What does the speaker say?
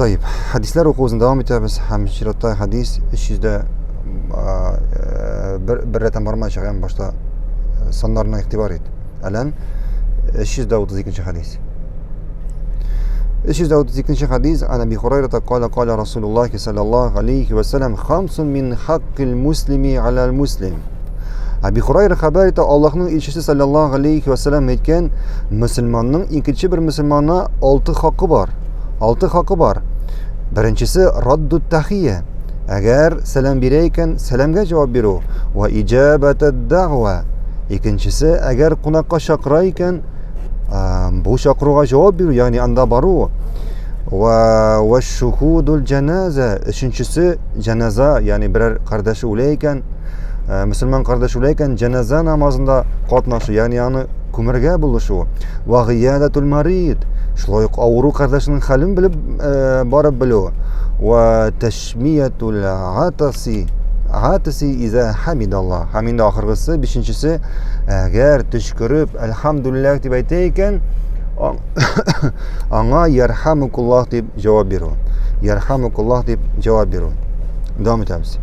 طيب hadislar o'quvimizni davom etamiz. Hamshirotda hadis 300 bir raqam bormaydi, ham boshqa sonlarni e'tibor et. Alan 332 hadis. 332 hadis ana Abi Hurayra qala Rasululloh sallallohu alayhi va sallam khamsun min haqqil muslimi alal muslim. Abi Hurayra xabar etdi, Allohning elchisi sallallohu alayhi va sallam aytgan, musulmonning ikkinchi bir musulmonna 6 haqqi bor. 6 haqqi bor. Birinchisi raddut tahiyya. Agar salom beraykan, salomga javob beru va ijabatad da'wa. Ikkinchisi agar qo'noqqa chaqiraykan, bu chaqiruvga javob beru, ya'ni anda boru. Va shuhudul janaza. Uchinchisi janaza, ya'ni biror qardoshi o'laykan, musulmon qardosh o'laykan janoza namozida qatnashu, ya'ni uni ko'mirga bo'lishu. Va g'iyadatul marid. Shulay avru qardoshning halini bilib borib bilu. Va tashmiyatul atasi iza hamidalloh. Hamida oxirgisi 5-chisi agar tush ko'rib alhamdulillah deb aytaykan, anga yarhamukulloh deb javob beru. Yarhamukulloh deb javob beru. Davom etamiz.